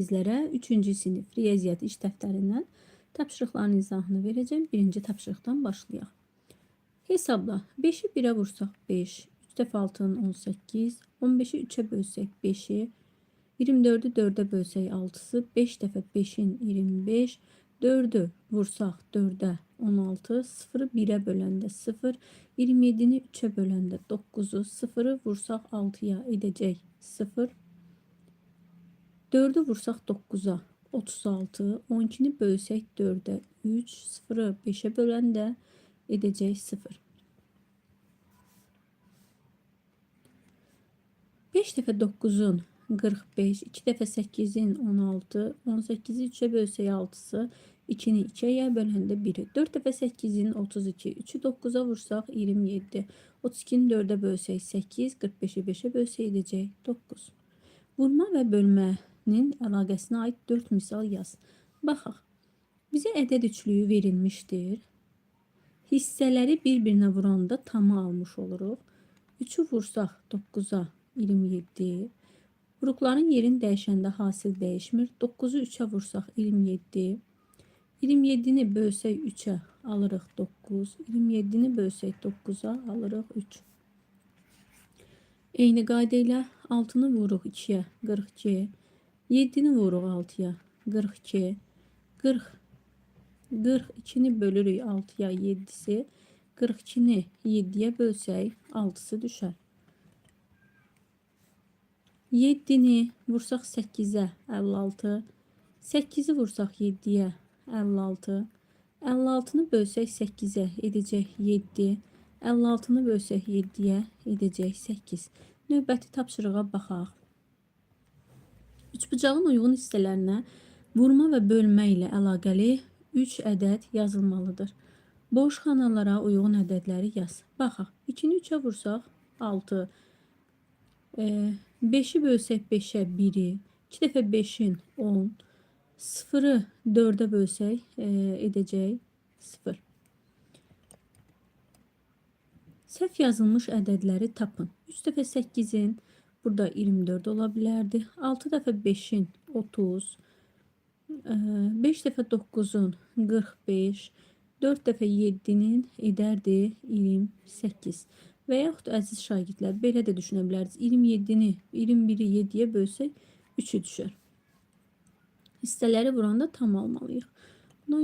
Sizlərə 3-cü sinif riyaziyyat iş dəftərindən tapşırıqların izahını verəcəm. Birinci tapşırıqdan başlayaq. Hesabla. 5-i 1-ə vursaq 5, 3 dəfə 6-nın 18, 15-i 3-ə bölsək 5-i, 24-ü 4-ə bölsək 6-sı, 5 dəfə 5-in 25, 4-ü vursaq 4-ə 16, 0-ı 1-ə böləndə 0, 27-ni 3-ə böləndə 9-u, 0-ı vursaq 6-ya edəcək 0, 4'ü vursaq 9'a 36, 12'ni bölsək 4'ə 3, 0'ı 5'ə böləndə edəcək 0. 5 dəfə 9'un 45, 2 dəfə 8'in 16, 18'i 3'ə bölsək 6'sı, 2'ni 2'yə böləndə 1'i, 4 dəfə 8'in 32, 3'ü 9'a vursaq 27, 32'ni 4'ə bölsək 8, 45'i 5'ə bölsək edəcək 9. Vurma və bölmənin əlaqəsinə aid 4 misal yaz. Baxaq. Bizə ədəd üçlüyü verilmişdir. Hissələri bir-birinə vuranda tamı almış oluruq. 3'ü vursaq 9'a 27. Vuruqların yerini dəyişəndə hasil dəyişmir. 9'u 3'ə vursaq 27. 27'ni bölsək 3'ə alırıq 9. 27'ni bölsək 9'a alırıq 3. Eyni qayda ilə 6'nı vuruq 2'yə 42, 7'ni vuruq 6'ya 42, 40, 42'ni bölürük 6'ya 7'si, 42'ni 7'yə bölsək 6'sı düşər. 7'ni vursaq 8'ə 56, 8'i vursaq 7'yə 56, 56'nı bölsək 8'ə edəcək 7, 56'nı bölsək 7'yə edəcək 8. Növbəti tapşırığa baxaq. Üçbucağın uyğun hissələrinə vurma və bölmə ilə əlaqəli 3 ədəd yazılmalıdır. Boş xanalara uyğun ədədləri yaz. Baxaq. 2'ni 3'ə vursaq 6, 5'i bölsək 5'ə 1'i, 2 dəfə 5'in 10, 0'ı 4'ə bölsək edəcək 0. Səhv yazılmış ədədləri tapın. 3 dəfə 8'in burada 24 ola bilərdi. 6 dəfə 5'in 30, 5 dəfə 9'un 45, 4 dəfə 7'nin edərdi 28. Və yaxud əziz şagirdlər, belə də düşünə bilərsiniz. 27'ni 21'i 7'yə bölsək 3'ü düşər. Hissələri vuranda tam almalıyıq. Buna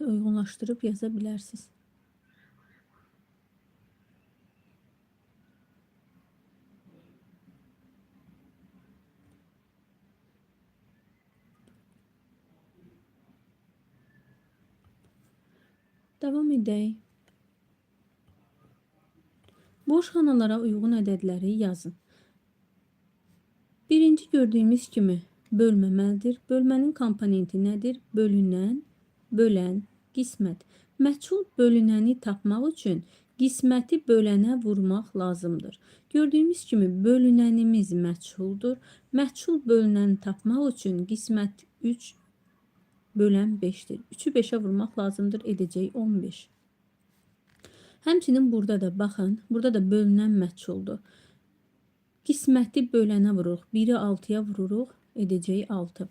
uyğunlaşdırıb yaza bilərsiniz. Devam edək. Boş xanalara uyğun ədədləri yazın. Birinci gördüyümüz kimi bölməməlidir. Bölmənin komponenti nədir? Bölünən, bölən, qismət. Məchul bölünəni tapmaq üçün qisməti bölənə vurmaq lazımdır. Gördüyümüz kimi bölünənimiz məchuldur. Məchul bölünəni tapmaq üçün qismət 3 bölən 5'dir. 3'ü 5'ə vurmaq lazımdır, edəcək 15. Həmçinin burada da baxın, burada da bölünən məchuldur. Qisməti bölənə vururuq. 1'i 6'ya vururuq, edəcək 6.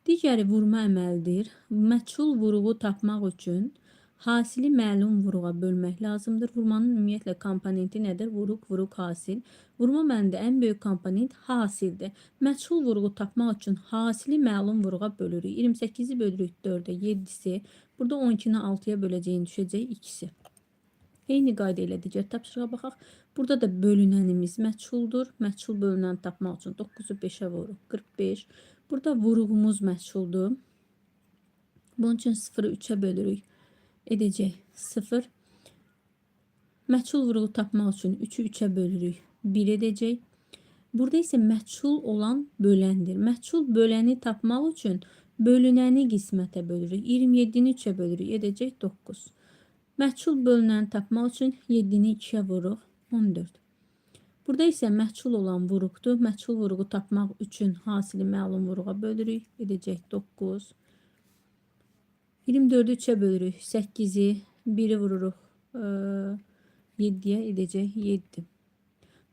Digəri vurma əməlidir. Məchul vuruğu tapmaq üçün hasili məlum vuruğa bölmək lazımdır. Vurmanın ümumiyyətlə komponenti nədir? Vuruq, vuruq, hasil. Vurma mənada ən böyük komponent hasildir. Məchul vuruğu tapmaq üçün hasili məlum vuruğa bölürük. 28'i bölürük 4'ə, 7'si. Burada 12'ni 6'ya böləcəyin düşəcək 2'si. Eyni qayda ilə digər tapşırığa baxaq. Burada da bölünənimiz məchuldur. Məchul bölünəni tapmaq üçün 9'u 5'ə vururuq, 45. Burada vuruğumuz məchuldur. Bunun üçün 0'ı 3'ə bölürük. Edəcək 0. Məchul vuruğu tapmaq üçün 3'ü 3'ə bölürük. 1 edəcək. Burada isə məchul olan böləndir. Məchul böləni tapmaq üçün bölünəni qismətə bölürük. 27'ni 3'ə bölürük. Edəcək 9. Məchul bölünəni tapmaq üçün 7'ni 2'yə vururuq. 14. Burada isə məchul olan vuruqdur. Məchul vuruğu tapmaq üçün hasili məlum vuruğa bölürük. Edəcək 9. 24'ü 3'ə bölürük. 8'i 1'i vururuq 7'yə edəcək 7.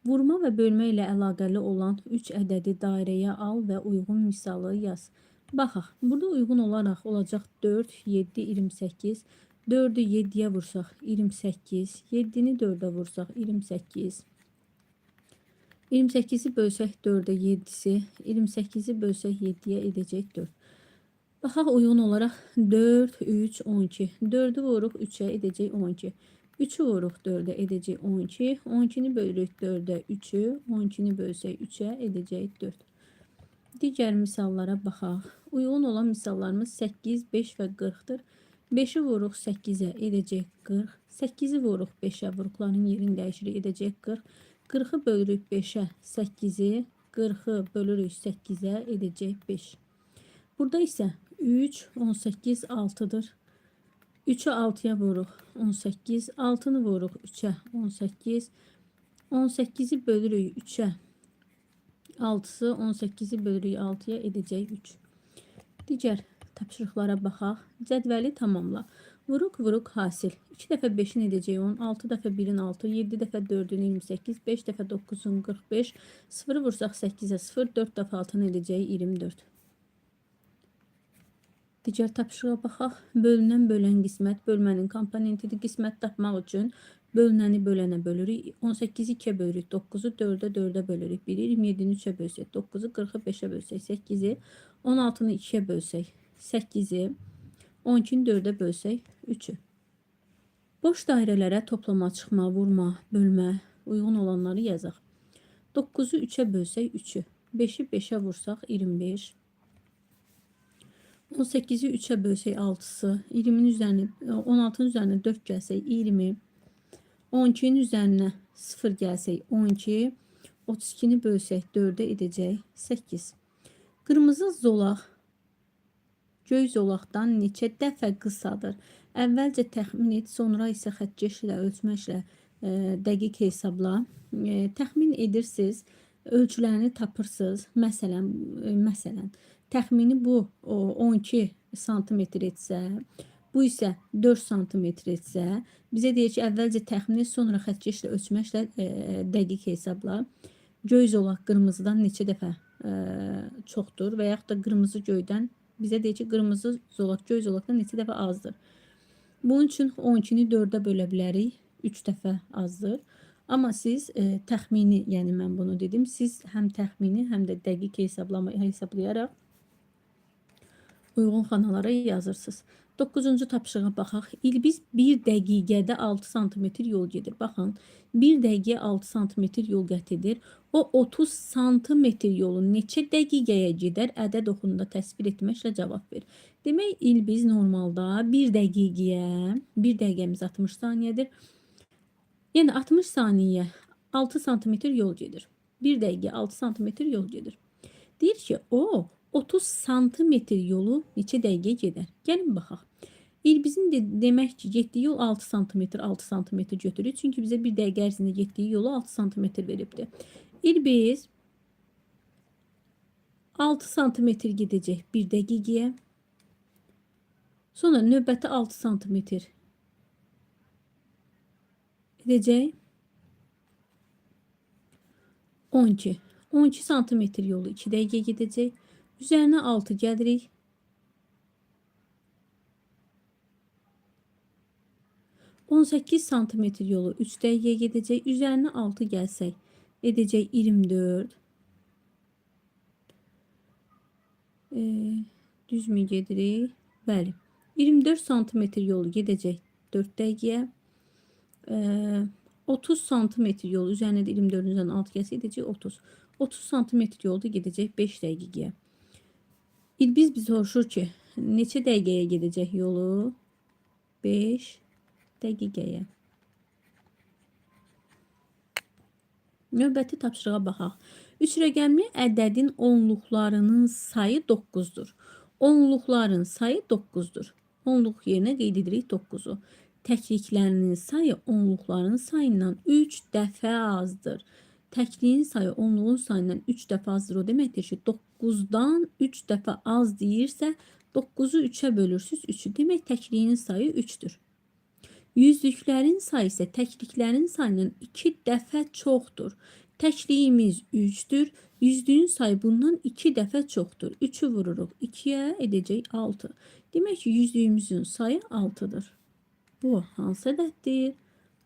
Vurma və bölmə ilə əlaqəli olan 3 ədədi dairəyə al və uyğun misalı yaz. Baxaq. Burada uyğun olaraq olacaq 4, 7, 28. 4'ü 7-yə vursaq 28. 7-ni 4'ə vursaq 28. 28'i bölsək 4'ə 7'si. 28'i bölsək 7'yə edəcək 4. Baxaq uyğun olaraq 4, 3, 12. 4'ü vuruq 3'ə edəcək 12. 3'ü vuruq 4'ə edəcək 12. 12'ni bölürük 4'ə 3'ü. 12'ni bölsək 3'ə edəcək 4. Digər misallara baxaq. Uyğun olan misallarımız 8, 5 və 40-dır. 5'i vuruq 8'ə edəcək 40. 8'i vuruq 5'ə, vuruqların yerini dəyişirik, edəcək 40. 40'ı bölürük 5'ə 8'i. 40'ı bölürük 8'ə edəcək 5. Burada isə 3, 18, 6'dır. 3'ü 6'ya vuruq 18. 6'nı vuruq 3'ə 18. 18'i bölürük 3'ə 6'sı. 18'i bölürük 6'ya edəcək 3. Digər tapşırıqlara baxaq. Cədvəli tamamla. Vuruq hasil. 2 dəfə 5'in edəcək 10, 6 dəfə 1'in 6, 7 dəfə 4'ün 28, 5 dəfə 9'un 45, 0'ı vursaq 8'ə 0, 4 dəfə 6'nın edəcəyi 24. Digər tapşırığa baxaq. Bölünən bölən qismət bölmənin komponentidir. Qismət tapmaq üçün bölünəni bölənə bölürük. 18'i 2'ə bölürük. 9'u 4'ə 4'ə bölürük. 1'i 27'ni 3'ə bölsək 9'u 40'ı 5'ə bölsək 8'i 16'nı 2'ə bölsək 8'i 12'ni 4'ə bölsək 3'ü. Boş dairələrə toplama, çıxma, vurma, bölmə uyğun olanları yazaq. 9'u 3'ə bölsək 3'ü. 5'i 5'ə vursaq 25. 18'i 3'ə bölsək 6'sı. 20'nin üzərinə 16'nın üzərinə 4 gəlsək 20. 12'nin üzərinə 0 gəlsək 12. 32'ni bölsək 4'ə edəcək 8. Qırmızı zolaq göy zolaqdan neçə dəfə qısadır? Əvvəlcə təxmin et, sonra isə xəttkeşlə, ölçməklə dəqiq hesabla. Təxmin edirsiniz, ölçülərini tapırsınız. Məsələn, təxmini bu 12 sm etsə, bu isə 4 sm etsə, bizə deyir ki, əvvəlcə təxmini, sonra xəttkeşlə, ölçməklə dəqiq hesabla. Göy zolaq qırmızıdan neçə dəfə çoxdur və yaxud da qırmızı göydən bizə deyir ki, qırmızı zolaq göy zolaqdan neçə dəfə azdır. Bunun üçün 12'ni 4'ə bölə bilərik. 3 dəfə azdır. Amma siz təxmini, yəni mən bunu dedim, siz həm təxmini, həm də dəqiq hesablayaraq uyğun xanalara yazırsınız. 9-cu tapşırığa baxaq. İlbiz 1 dəqiqədə 6 sm yol gedir. Baxın, 1 dəqiqəyə 6 sm yol qət edir. O 30 sm yolu neçə dəqiqəyə gedər? Ədəd oxununda təsvir etməklə cavab ver. Demək, İlbiz normalda 1 dəqiqəyə, 1 dəqiqəmiz 60 saniyədir. Yəni 60 saniyə 6 sm yol gedir. 1 dəqiqə 6 sm yol gedir. Deyir ki, o 30 sm yolu neçə dəqiqə gedər? Gəlin baxaq. İlbizin demək ki, getdiyi yol 6 sm, 6 sm götürür. Çünki bizə 1 dəqiqə ərzində getdiyi yolu 6 sm veribdir. İlbiz 6 sm gedəcək 1 dəqiqəyə. Sonra növbəti 6 sm edəcək 12. 12 sm yolu 2 dəqiqə gedəcək. Üzərinə 6 gəlirik. 18 sm yolu 3 dəqiqə gedəcək. Üzərinə 6 gəlsək edəcək 24. Düzmü gedirik? Bəli. 24 sm yolu gedəcək 4 dəqiqəyə. 30 sm yolu üzərinə də 24-ün üzərinə 6 gəlsə edəcək 30. 30 sm yolu da gedəcək 5 dəqiqəyə. İlbiz biz soruşur ki, neçə dəqiqəyə gedəcək yolu? 5 dəqiqəyə. Növbəti tapşırığa baxaq. 3 rəqəmli ədədin onluqlarının sayı 9'dur. Onluqların sayı 9'dur. Onluq yerinə qeyd edirik 9'u. Təkliklərinin sayı onluqların sayından 3 dəfə azdır. Təkliyin sayı onluğun sayından 3 dəfə azdır. O deməkdir ki, 9'dan 3 dəfə az deyirsə, 9'u 3'ə bölürsüz 3'ü. Demək, təkliyin sayı 3'dür. Yüzlüklərin sayı isə təkliklərin sayından 2 dəfə çoxdur. Təkliyimiz 3'dür. Yüzlüyün sayı bundan 2 dəfə çoxdur. 3'ü vururuq 2'yə, edəcək 6. Demək ki, yüzlüyümüzün sayı 6'dır. Bu hansı ədəddir?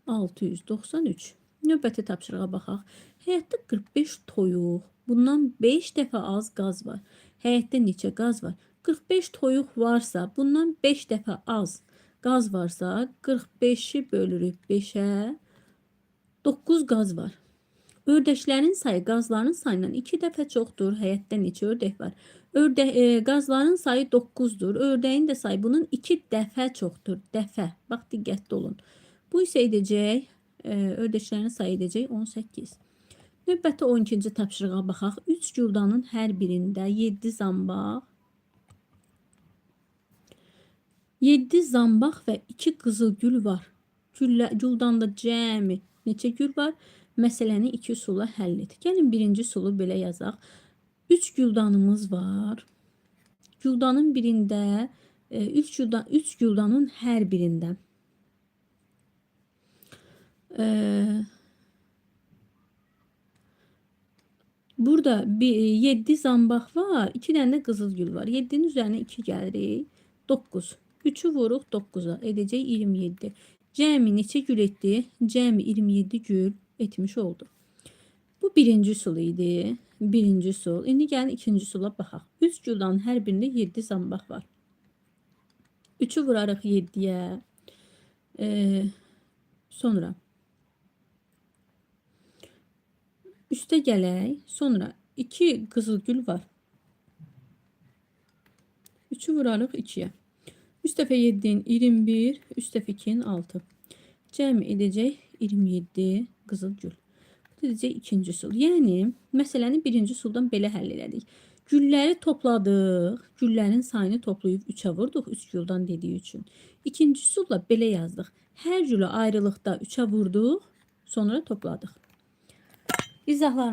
693. Növbəti tapşırığa baxaq. Həyətdə 45 toyuq. Bundan 5 dəfə az qaz var. Həyətdə neçə qaz var? 45 toyuq varsa, bundan 5 dəfə az qaz varsa, 45'i bölürük 5'ə, 9 qaz var. Ördəklərin sayı qazların sayından 2 dəfə çoxdur. Həyətdə neçə ördək var? Qazların sayı 9'dur. Ördəyin də sayı bunun 2 dəfə çoxdur. Dəfə. Bax, diqqətli olun. Bu isə edəcək, ördəklərin sayı edəcək 18. Növbəti 12-ci tapşırığa baxaq. 3 güldanın hər birində 7 zambaq, 7 zambaq və 2 qızıl gül var. Güldanda cəmi neçə gül var? Məsələni 2 sula həll et. Gəlin birinci sulu belə yazaq. 3 güldanımız var. Güldanın birində, 3 güldanın hər birində. Burada 7 zambaq var, 2 dənə də qızıl gül var. 7'nin üzərinə 2 gəlirik. 9. 3'ü vuruq 9'a, edəcək 27. Cəmi neçə gül etdi? Cəmi 27 gül etmiş oldu. Bu birinci sul idi. Birinci sul. İndi gəlin ikinci sula baxaq. 3 güldanın hər birində 7 zambaq var. 3'ü vurarıq 7'yə. Sonra üste gələk. Sonra 2 qızıl gül var. 3'ü vurarıq 2'yə. 3 dəfə 7'nin 21, 3 dəfə 2'nin 6. Cəmi edəcək 27 qızıl gül. Bu edəcək ikinci sul. Yəni, məsələni birinci suldan belə həll elədik. Gülləri topladıq. Güllərin sayını toplayıb 3'ə vurduq. 3 güldan dediyi üçün. İkinci sulla belə yazdıq. Hər gülü ayrılıqda 3'ə vurduq. Sonra topladıq. İzahlarımız.